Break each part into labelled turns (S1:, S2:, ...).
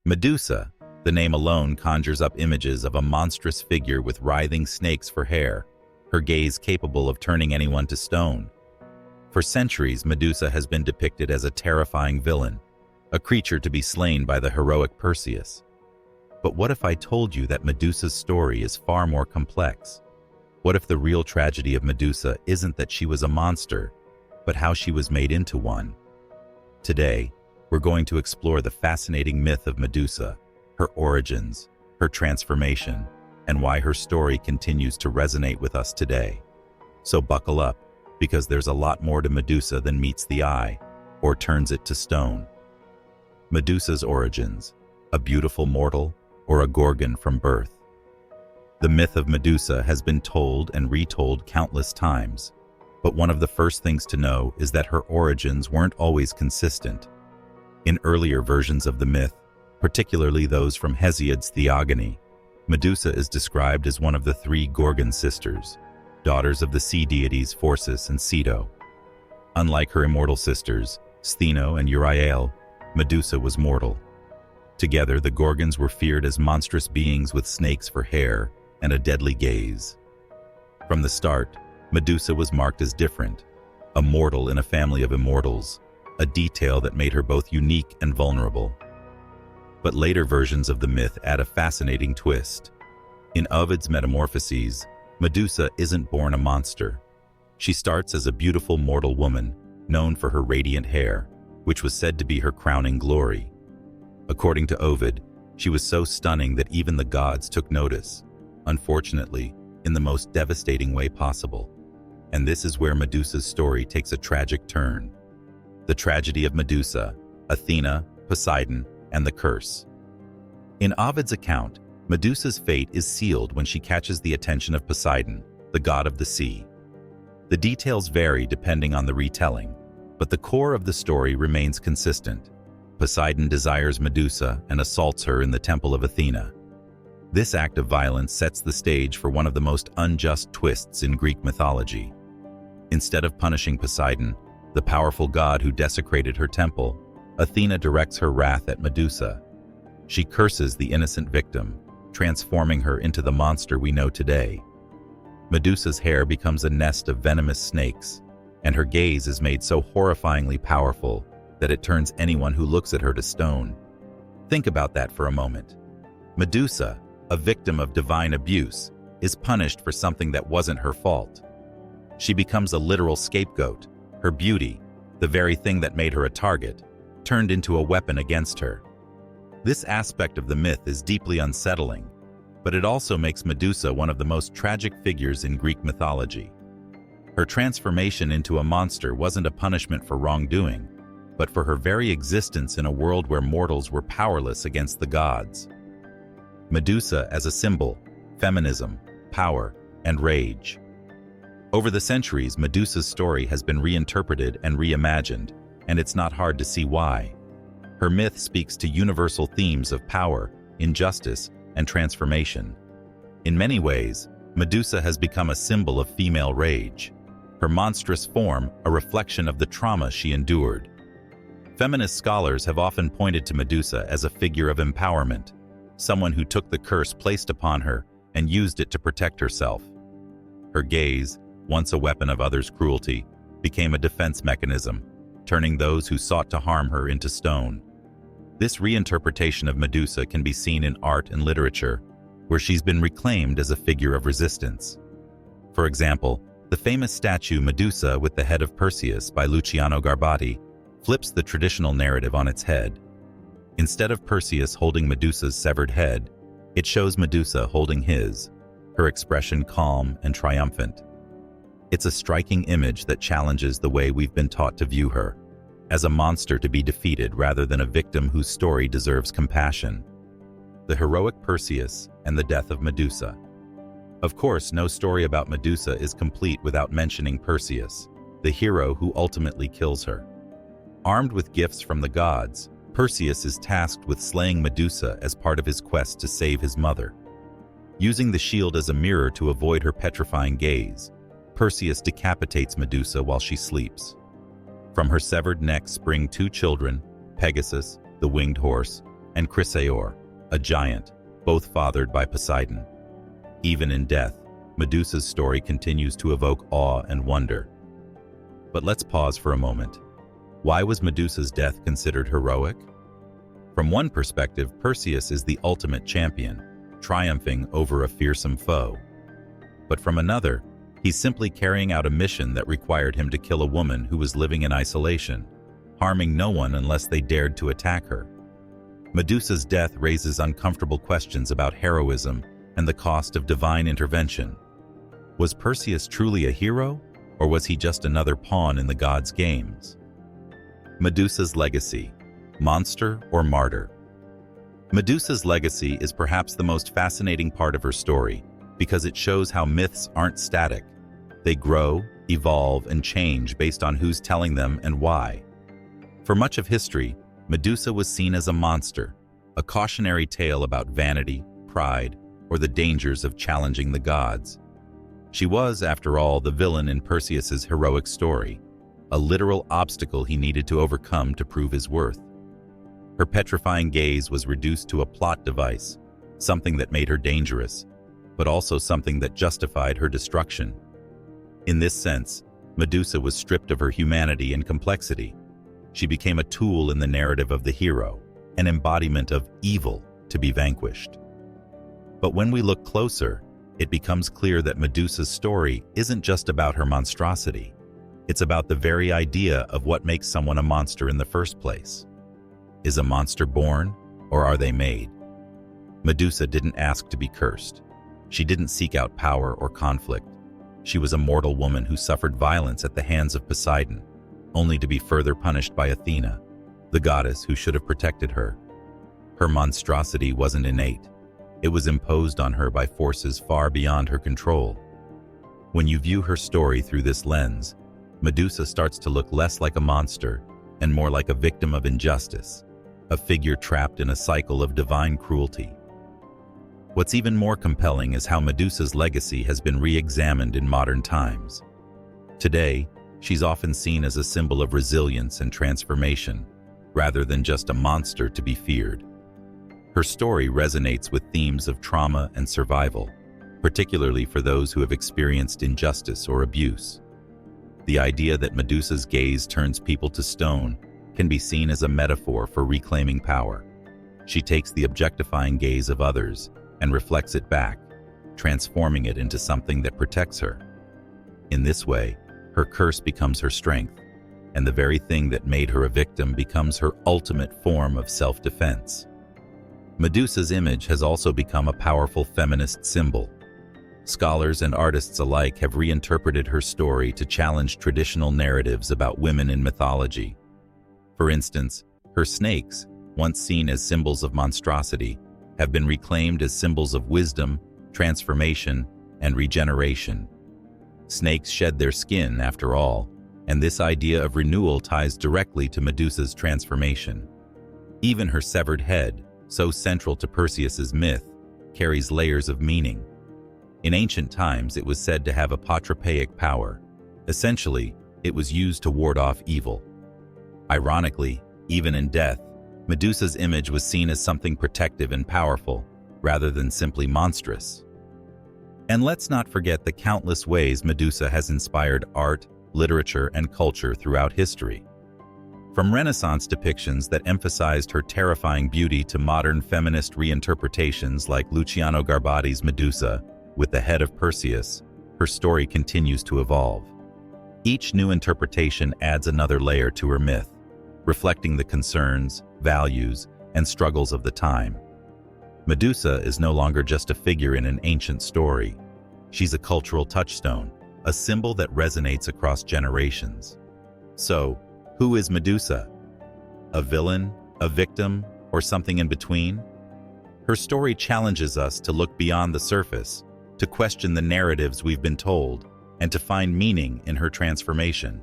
S1: Medusa, the name alone conjures up images of a monstrous figure with writhing snakes for hair, her gaze capable of turning anyone to stone. For centuries, Medusa has been depicted as a terrifying villain, a creature to be slain by the heroic Perseus. But what if I told you that Medusa's story is far more complex? What if the real tragedy of Medusa isn't that she was a monster, but how she was made into one? Today, we're going to explore the fascinating myth of Medusa, her origins, her transformation, and why her story continues to resonate with us today. So buckle up, because there's a lot more to Medusa than meets the eye, or turns it to stone. Medusa's origins: a beautiful mortal, or a gorgon from birth? The myth of Medusa has been told and retold countless times, but one of the first things to know is that her origins weren't always consistent. In earlier versions of the myth, particularly those from Hesiod's Theogony, Medusa is described as one of the three Gorgon sisters, daughters of the sea deities Phorcys and Ceto. Unlike her immortal sisters, Stheno and Euryale, Medusa was mortal. Together, the Gorgons were feared as monstrous beings with snakes for hair and a deadly gaze. From the start, Medusa was marked as different, a mortal in a family of immortals, a detail that made her both unique and vulnerable. But later versions of the myth add a fascinating twist. In Ovid's Metamorphoses, Medusa isn't born a monster. She starts as a beautiful mortal woman, known for her radiant hair, which was said to be her crowning glory. According to Ovid, she was so stunning that even the gods took notice, unfortunately, in the most devastating way possible. And this is where Medusa's story takes a tragic turn. The tragedy of Medusa, Athena, Poseidon, and the curse. In Ovid's account, Medusa's fate is sealed when she catches the attention of Poseidon, the god of the sea. The details vary depending on the retelling, but the core of the story remains consistent. Poseidon desires Medusa and assaults her in the temple of Athena. This act of violence sets the stage for one of the most unjust twists in Greek mythology. Instead of punishing Poseidon, the powerful god who desecrated her temple, Athena directs her wrath at Medusa. She curses the innocent victim, transforming her into the monster we know today. Medusa's hair becomes a nest of venomous snakes, and her gaze is made so horrifyingly powerful that it turns anyone who looks at her to stone. Think about that for a moment. Medusa, a victim of divine abuse, is punished for something that wasn't her fault. She becomes a literal scapegoat. Her beauty, the very thing that made her a target, turned into a weapon against her. This aspect of the myth is deeply unsettling, but it also makes Medusa one of the most tragic figures in Greek mythology. Her transformation into a monster wasn't a punishment for wrongdoing, but for her very existence in a world where mortals were powerless against the gods. Medusa as a symbol: feminism, power, and rage. Over the centuries, Medusa's story has been reinterpreted and reimagined, and it's not hard to see why. Her myth speaks to universal themes of power, injustice, and transformation. In many ways, Medusa has become a symbol of female rage, her monstrous form a reflection of the trauma she endured. Feminist scholars have often pointed to Medusa as a figure of empowerment, someone who took the curse placed upon her and used it to protect herself. Her gaze, once a weapon of others' cruelty, became a defense mechanism, turning those who sought to harm her into stone. This reinterpretation of Medusa can be seen in art and literature, where she's been reclaimed as a figure of resistance. For example, the famous statue Medusa with the Head of Perseus by Luciano Garbati flips the traditional narrative on its head. Instead of Perseus holding Medusa's severed head, it shows Medusa holding his, her expression calm and triumphant. It's a striking image that challenges the way we've been taught to view her, as a monster to be defeated rather than a victim whose story deserves compassion. The heroic Perseus and the death of Medusa. Of course, no story about Medusa is complete without mentioning Perseus, the hero who ultimately kills her. Armed with gifts from the gods, Perseus is tasked with slaying Medusa as part of his quest to save his mother. Using the shield as a mirror to avoid her petrifying gaze, Perseus decapitates Medusa while she sleeps. From her severed neck spring two children, Pegasus, the winged horse, and Chrysaor, a giant, both fathered by Poseidon. Even in death, Medusa's story continues to evoke awe and wonder. But let's pause for a moment. Why was Medusa's death considered heroic? From one perspective, Perseus is the ultimate champion, triumphing over a fearsome foe. But from another, he's simply carrying out a mission that required him to kill a woman who was living in isolation, harming no one unless they dared to attack her. Medusa's death raises uncomfortable questions about heroism and the cost of divine intervention. Was Perseus truly a hero, or was he just another pawn in the gods' games? Medusa's legacy, monster or martyr? Medusa's legacy is perhaps the most fascinating part of her story because it shows how myths aren't static. They grow, evolve, and change based on who's telling them and why. For much of history, Medusa was seen as a monster, a cautionary tale about vanity, pride, or the dangers of challenging the gods. She was, after all, the villain in Perseus's heroic story, a literal obstacle he needed to overcome to prove his worth. Her petrifying gaze was reduced to a plot device, something that made her dangerous, but also something that justified her destruction. In this sense, Medusa was stripped of her humanity and complexity. She became a tool in the narrative of the hero, an embodiment of evil to be vanquished. But when we look closer, it becomes clear that Medusa's story isn't just about her monstrosity. It's about the very idea of what makes someone a monster in the first place. Is a monster born, or are they made? Medusa didn't ask to be cursed. She didn't seek out power or conflict. She was a mortal woman who suffered violence at the hands of Poseidon, only to be further punished by Athena, the goddess who should have protected her. Her monstrosity wasn't innate. It was imposed on her by forces far beyond her control. When you view her story through this lens, Medusa starts to look less like a monster and more like a victim of injustice, a figure trapped in a cycle of divine cruelty. What's even more compelling is how Medusa's legacy has been re-examined in modern times. Today, she's often seen as a symbol of resilience and transformation, rather than just a monster to be feared. Her story resonates with themes of trauma and survival, particularly for those who have experienced injustice or abuse. The idea that Medusa's gaze turns people to stone can be seen as a metaphor for reclaiming power. She takes the objectifying gaze of others and reflects it back, transforming it into something that protects her. In this way, her curse becomes her strength, and the very thing that made her a victim becomes her ultimate form of self-defense. Medusa's image has also become a powerful feminist symbol. Scholars and artists alike have reinterpreted her story to challenge traditional narratives about women in mythology. For instance, her snakes, once seen as symbols of monstrosity, have been reclaimed as symbols of wisdom, transformation, and regeneration. Snakes shed their skin, after all, and this idea of renewal ties directly to Medusa's transformation. Even her severed head, so central to Perseus's myth, carries layers of meaning. In ancient times, it was said to have apotropaic power. Essentially, it was used to ward off evil. Ironically, even in death, Medusa's image was seen as something protective and powerful, rather than simply monstrous. And let's not forget the countless ways Medusa has inspired art, literature, and culture throughout history. From Renaissance depictions that emphasized her terrifying beauty to modern feminist reinterpretations like Luciano Garbati's Medusa, with the head of Perseus, her story continues to evolve. Each new interpretation adds another layer to her myth, reflecting the concerns, values, and struggles of the time. Medusa is no longer just a figure in an ancient story. She's a cultural touchstone, a symbol that resonates across generations. So, who is Medusa? A villain, a victim, or something in between? Her story challenges us to look beyond the surface, to question the narratives we've been told, and to find meaning in her transformation.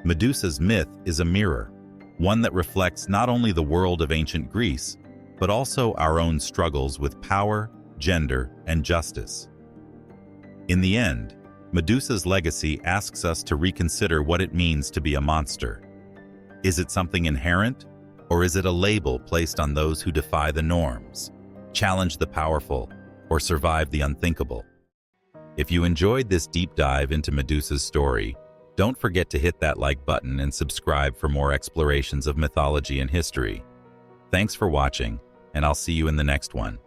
S1: Medusa's myth is a mirror, one that reflects not only the world of ancient Greece, but also our own struggles with power, gender, and justice. In the end, Medusa's legacy asks us to reconsider what it means to be a monster. Is it something inherent, Or is it a label placed on those who defy the norms, challenge the powerful, or survive the unthinkable? If you enjoyed this deep dive into Medusa's story, don't forget to hit that like button and subscribe for more explorations of mythology and history. Thanks for watching, and I'll see you in the next one.